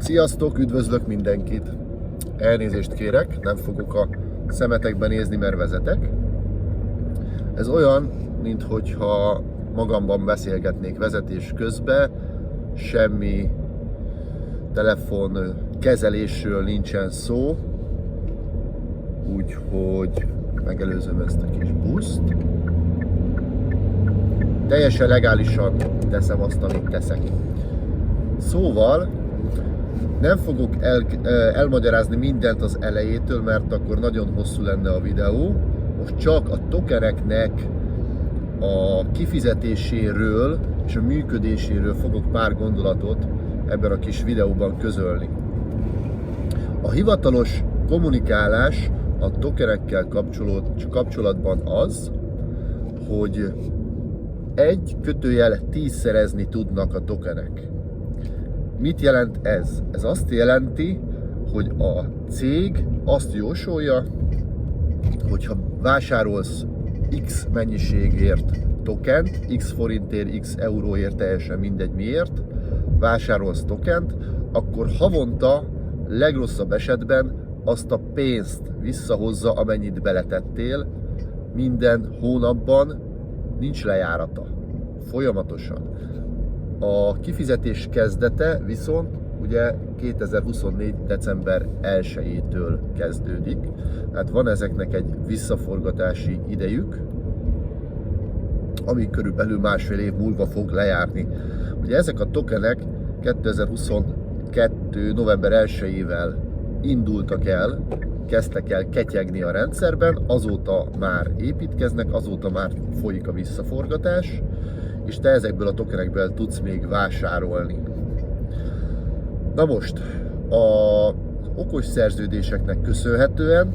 Sziasztok, üdvözlök mindenkit! Elnézést kérek, nem fogok a szemetekbe nézni, mert vezetek. Ez olyan, minthogyha magamban beszélgetnék vezetés közben, semmi telefon kezelésről nincsen szó, úgyhogy megelőzöm ezt a kis buszt. Teljesen legálisan teszem azt, amit teszek. Szóval nem fogok elmagyarázni mindent az elejétől, mert akkor nagyon hosszú lenne a videó. Most csak a tokeneknek a kifizetéséről és a működéséről fogok pár gondolatot ebben a kis videóban közölni. A hivatalos kommunikálás a tokenekkel kapcsolatban az, hogy 10-szerezni tudnak a tokenek. Mit jelent ez? Ez azt jelenti, hogy a cég azt jósolja, hogyha vásárolsz X mennyiségért tokent, X forintért, X euróért, teljesen mindegy miért, vásárolsz tokent, akkor havonta legrosszabb esetben azt a pénzt visszahozza, amennyit beletettél, minden hónapban nincs lejárata, folyamatosan. A kifizetés kezdete viszont ugye 2024. december 1-től kezdődik, tehát van ezeknek egy visszaforgatási idejük, ami körülbelül másfél év múlva fog lejárni. Ugye ezek a tokenek 2022. november 1-ével indultak el, kezdtek el ketyegni a rendszerben, azóta már építkeznek, azóta már folyik a visszaforgatás, és te ezekből a tokenekből tudsz még vásárolni. Na most, az okos szerződéseknek köszönhetően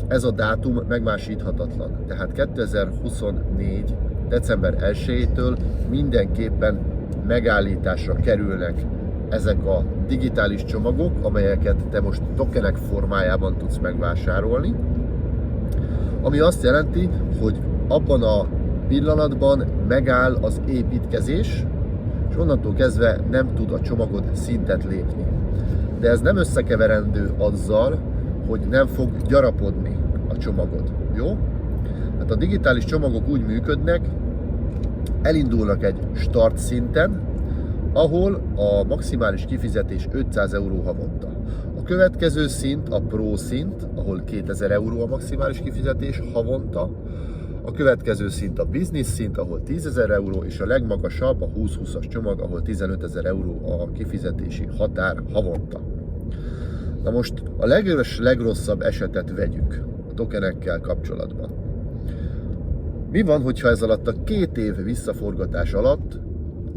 ez a dátum megmásíthatatlan. Tehát 2024. december 1-től mindenképpen megállításra kerülnek ezek a digitális csomagok, amelyeket te most tokenek formájában tudsz megvásárolni. Ami azt jelenti, hogy abban a pillanatban megáll az építkezés, és onnantól kezdve nem tud a csomagod szintet lépni. De ez nem összekeverendő azzal, hogy nem fog gyarapodni a csomagod. Jó? Hát a digitális csomagok úgy működnek, elindulnak egy start szinten, ahol a maximális kifizetés 500 euró havonta. A következő szint a Pro szint, ahol 2000 euró a maximális kifizetés havonta. A következő szint a Business szint, ahol 10.000 euró, és a legmagasabb a 20-20-as csomag, ahol 15.000 euró a kifizetési határ havonta. Na most a legrosszabb esetet vegyük a tokenekkel kapcsolatban. Mi van, hogyha ez alatt a 2 év visszaforgatás alatt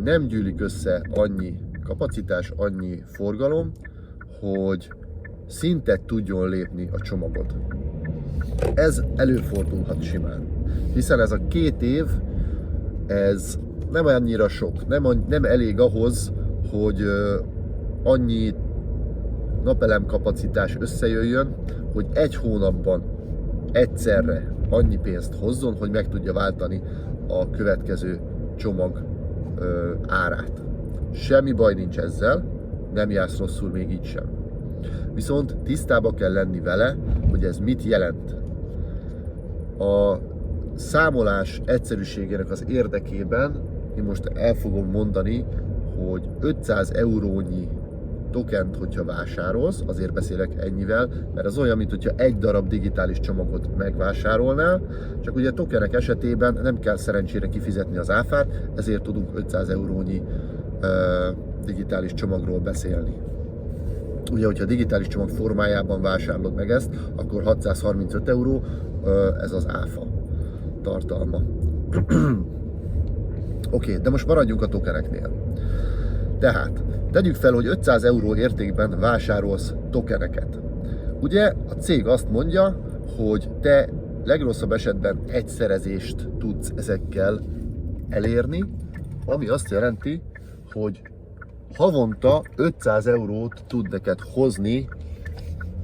nem gyűlik össze annyi kapacitás, annyi forgalom, hogy szintet tudjon lépni a csomagod? Ez előfordulhat simán, hiszen ez a 2 év, ez nem annyira sok, nem elég ahhoz, hogy annyi napelem kapacitás összejöjjön, hogy egy hónapban egyszerre annyi pénzt hozzon, hogy meg tudja váltani a következő csomag árát. Semmi baj nincs ezzel, nem jársz rosszul még így sem. Viszont tisztába kell lenni vele, hogy ez mit jelent. A számolás egyszerűségének az érdekében én most el fogom mondani, hogy 500 eurónyi tokent, hogyha vásárolsz, azért beszélek ennyivel, mert az olyan, mint hogyha egy darab digitális csomagot megvásárolnál, csak ugye a tokenek esetében nem kell szerencsére kifizetni az áfát, ezért tudunk 500 eurónyi digitális csomagról beszélni. Ugye, hogyha digitális csomag formájában vásárolod meg ezt, akkor 635 euró, ez az áfa tartalma. Oké, de most maradjunk a tokeneknél. Tehát, tegyük fel, hogy 500 euró értékben vásárolsz tokeneket. Ugye a cég azt mondja, hogy te legrosszabb esetben egyszerezést tudsz ezekkel elérni, ami azt jelenti, hogy havonta 500 eurót tud neked hozni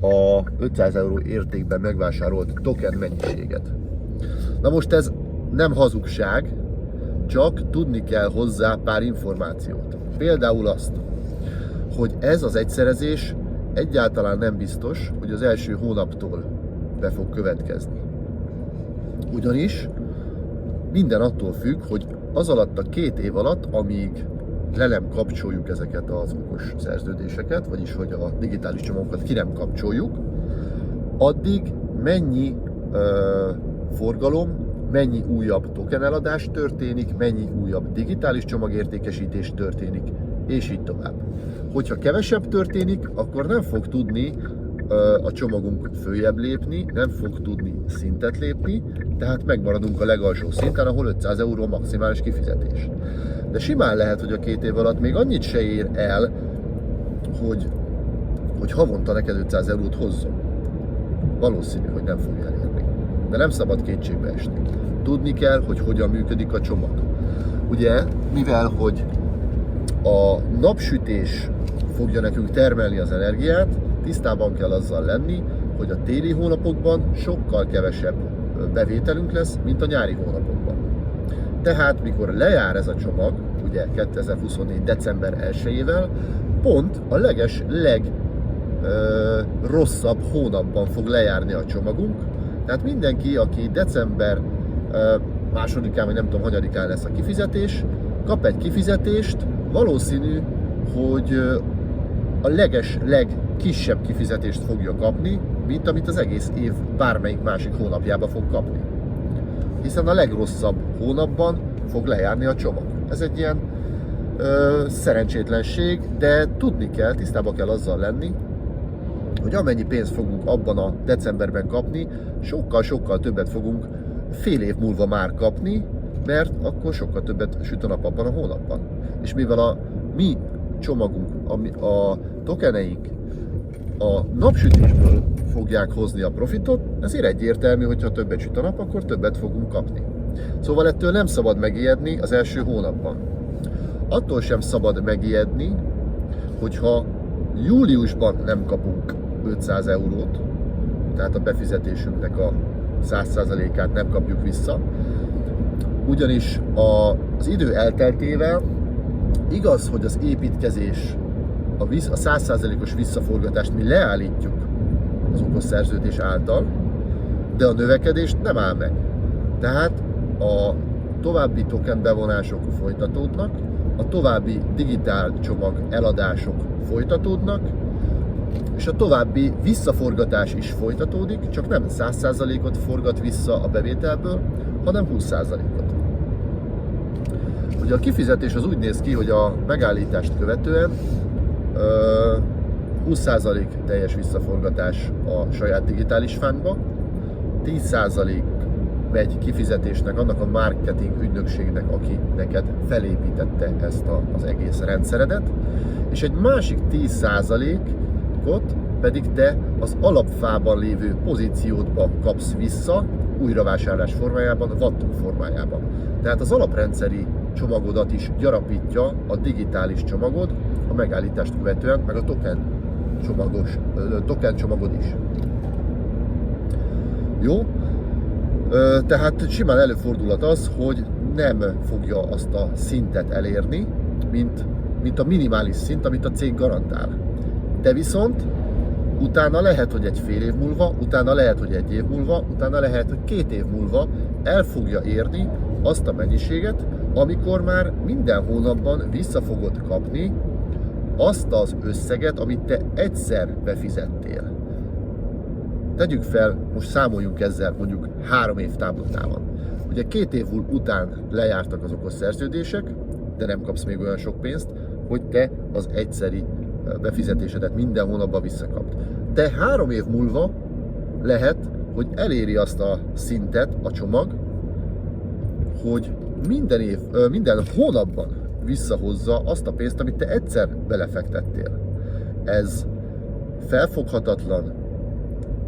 a 500 euró értékben megvásárolt token mennyiséget. Na most ez nem hazugság, csak tudni kell hozzá pár információt. Például azt, hogy ez az egyszerezés egyáltalán nem biztos, hogy az első hónaptól be fog következni. Ugyanis minden attól függ, hogy az alatt a 2 év alatt, amíg le nem kapcsoljuk ezeket az okos szerződéseket, vagyis hogy a digitális csomagokat ki nem kapcsoljuk, addig mennyi forgalom, mennyi újabb token eladás történik, mennyi újabb digitális csomagértékesítés történik, és így tovább. Hogyha kevesebb történik, akkor nem fog tudni a csomagunk följebb lépni, nem fog tudni szintet lépni, tehát megmaradunk a legalsó szinten, ahol 500 euró maximális kifizetés. De simán lehet, hogy a 2 év alatt még annyit se ér el, hogy havonta neked 500 eurót hozzon. Valószínű, hogy nem fogja elérni. De nem szabad kétségbe esni. Tudni kell, hogy hogyan működik a csomag. Ugye, mivel hogy a napsütés fogja nekünk termelni az energiát, tisztában kell azzal lenni, hogy a téli hónapokban sokkal kevesebb bevételünk lesz, mint a nyári hónapokban. Tehát, mikor lejár ez a csomag, ugye 2024. december 1-ével, pont a rosszabb hónapban fog lejárni a csomagunk. Tehát mindenki, aki december másodikán, vagy nem tudom, hanyadikán lesz a kifizetés, kap egy kifizetést, valószínű, hogy a legkisebb kifizetést fogja kapni, mint amit az egész év bármelyik másik hónapjában fog kapni. Hiszen a legrosszabb hónapban fog lejárni a csomag. Ez egy ilyen szerencsétlenség, de tudni kell, tisztában kell azzal lenni, hogy amennyi pénzt fogunk abban a decemberben kapni, sokkal-sokkal többet fogunk fél év múlva már kapni, mert akkor sokkal többet süt a nap abban a hónapban. És mivel a mi csomagunk, a tokeneink a napsütésből fogják hozni a profitot, ezért egyértelmű, hogy ha többet süt a nap, akkor többet fogunk kapni. Szóval ettől nem szabad megijedni az első hónapban. Attól sem szabad megijedni, hogyha júliusban nem kapunk 500 eurót, tehát a befizetésünknek a 100%-át nem kapjuk vissza, ugyanis az idő elteltével igaz, hogy az építkezés, a 100%-os visszaforgatást mi leállítjuk az okos szerződés által, de a növekedést nem áll meg. Tehát a további token bevonások folytatódnak, a további digitál csomag eladások folytatódnak, és a további visszaforgatás is folytatódik, csak nem 100%-ot forgat vissza a bevételből, hanem 20%-ot. Ugye a kifizetés az úgy néz ki, hogy a megállítást követően 20% teljes visszaforgatás a saját digitális fánkba, 10% megy kifizetésnek annak a marketing ügynökségnek, aki neked felépítette ezt az egész rendszeredet, és egy másik 10%-ot pedig te az alapfában lévő pozíciódba kapsz vissza, újravásárlás formájában, wattok formájában. Tehát az alaprendszeri csomagodat is gyarapítja a digitális csomagod, a megállítást követően, meg a token csomagod is. Jó? Tehát simán előfordulhat az, hogy nem fogja azt a szintet elérni, mint a minimális szint, amit a cég garantál. De viszont utána lehet, hogy egy fél év múlva, utána lehet, hogy egy év múlva, utána lehet, hogy 2 év múlva el fogja érni azt a mennyiséget, amikor már minden hónapban vissza fogod kapni azt az összeget, amit te egyszer befizettél. Tegyük fel, most számoljunk ezzel mondjuk 3 év távlatában. Ugye 2 év után lejártak az okos szerződések, de nem kapsz még olyan sok pénzt, hogy te az egyszeri befizetésedet minden hónapban visszakapd. De 3 év múlva lehet, hogy eléri azt a szintet a csomag, hogy minden hónapban visszahozza azt a pénzt, amit te egyszer belefektettél. Ez felfoghatatlan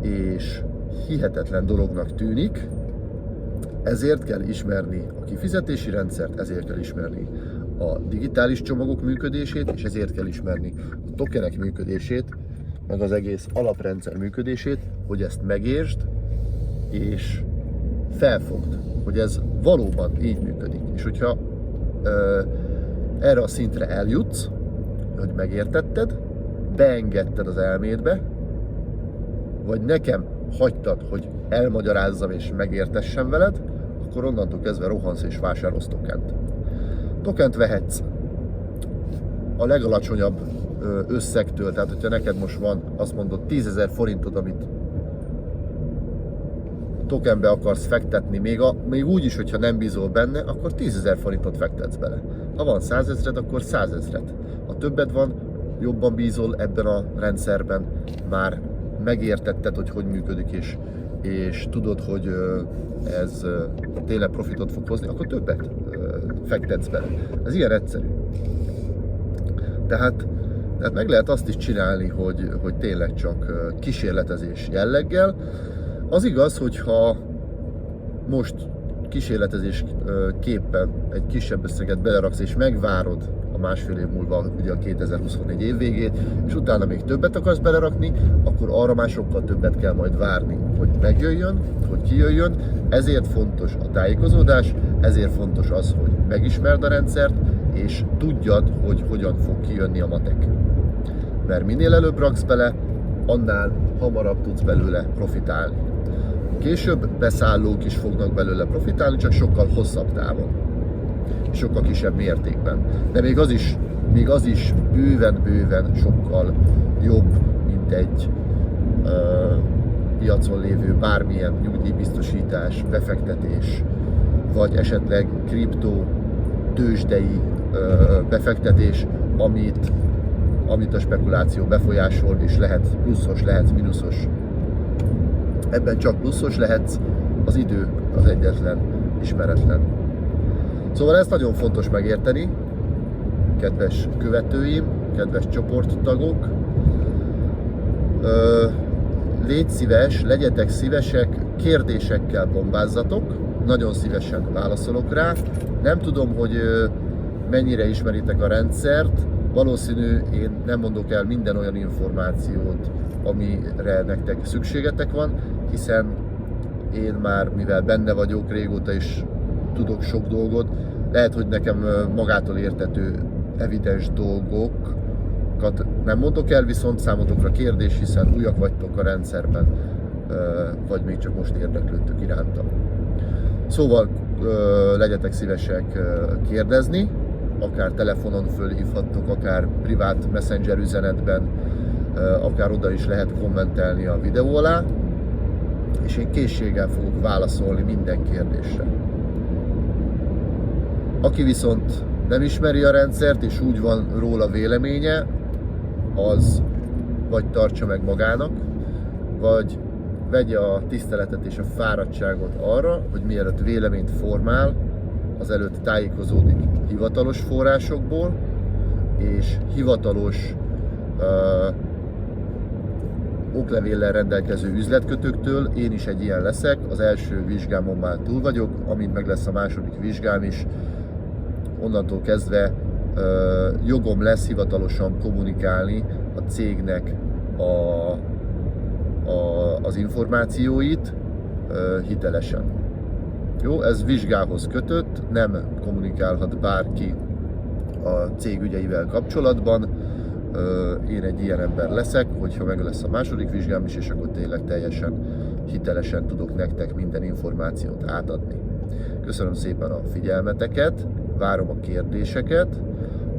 és hihetetlen dolognak tűnik, ezért kell ismerni a kifizetési rendszert, ezért kell ismerni a digitális csomagok működését, és ezért kell ismerni a tokenek működését, meg az egész alaprendszer működését, hogy ezt megértsd, és felfogd, hogy ez valóban így működik. És hogyha erre a szintre eljutsz, hogy megértetted, beengedted az elmédbe, vagy nekem hagytad, hogy elmagyarázzam és megértessem veled, akkor onnantól kezdve rohansz és vásárolsz tokent. Tokent vehetsz a legalacsonyabb összegtől, tehát hogyha neked most van, azt mondod, 10 000 forintod, amit tokenbe akarsz fektetni, még úgy is, hogyha nem bízol benne, akkor 10 000 forintot fektetsz bele. Ha van 100 000, akkor 100 000. Ha többed van, jobban bízol ebben a rendszerben, már megértetted, hogy hogy működik, és tudod, hogy ez tényleg profitot fog hozni, akkor többet fektetsz bele. Ez ilyen egyszerű. Tehát meg lehet azt is csinálni, hogy tényleg csak kísérletezés jelleggel. Az igaz, hogyha most kísérletezésképpen egy kisebb összeget beleraksz és megvárod a másfél év múlva, ugye a 2024 év végét, és utána még többet akarsz belerakni, akkor arra már sokkal többet kell majd várni, hogy megjöjjön, hogy kijöjjön. Ezért fontos a tájékozódás, ezért fontos az, hogy megismerd a rendszert, és tudjad, hogy hogyan fog kijönni a matek. Mert minél előbb raksz bele, annál hamarabb tudsz belőle profitálni. Később beszállók is fognak belőle profitálni, csak sokkal hosszabb távon, sokkal kisebb mértékben. De még az is bőven sokkal jobb, mint egy piacon lévő bármilyen nyugdíjbiztosítás, befektetés, vagy esetleg kriptó, tőzsdei befektetés, amit a spekuláció befolyásol, és lehet pluszos, lehet mínuszos. Ebben csak pluszos lehetsz, az idő az egyetlen ismeretlen. Szóval ezt nagyon fontos megérteni, kedves követőim, kedves csoporttagok. Légy szíves, legyetek szívesek, kérdésekkel bombázzatok, nagyon szívesen válaszolok rá. Nem tudom, hogy mennyire ismeritek a rendszert, valószínű, én nem mondok el minden olyan információt, amire nektek szükségetek van, hiszen én már, mivel benne vagyok régóta is tudok sok dolgot, lehet, hogy nekem magától értető evidens dolgokat nem mondok el, viszont számotokra kérdés, hiszen újak vagytok a rendszerben, vagy még csak most érdeklődtök iránta. Szóval legyetek szívesek kérdezni, akár telefonon fölhívhattok, akár privát messenger üzenetben, akár oda is lehet kommentelni a videó alá, és én készséggel fogok válaszolni minden kérdésre. Aki viszont nem ismeri a rendszert, és úgy van róla véleménye, az vagy tartsa meg magának, vagy vegye a tiszteletet és a fáradtságot arra, hogy mielőtt véleményt formál, azelőtt tájékozódik hivatalos forrásokból, és hivatalos oklevéllel rendelkező üzletkötőktől. Én is egy ilyen leszek, az első vizsgámon már túl vagyok, amint meg lesz a második vizsgám is, onnantól kezdve jogom lesz hivatalosan kommunikálni a cégnek az információit hitelesen. Jó, ez vizsgához kötött, nem kommunikálhat bárki a cég ügyeivel kapcsolatban. Én egy ilyen ember leszek, hogyha meg lesz a második vizsgám is, és akkor tényleg teljesen hitelesen tudok nektek minden információt átadni. Köszönöm szépen a figyelmeteket, várom a kérdéseket,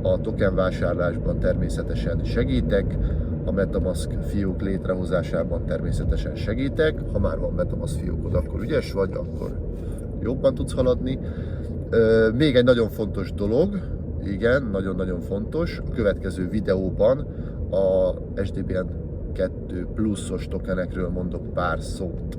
a token vásárlásban természetesen segítek, a MetaMask fiók létrehozásában természetesen segítek. Ha már van MetaMask fiókod, akkor ügyes vagy, akkor jobban tudsz haladni. Még egy nagyon fontos dolog, igen, nagyon-nagyon fontos, a következő videóban a SDBN 2 pluszos tokenekről mondok pár szót.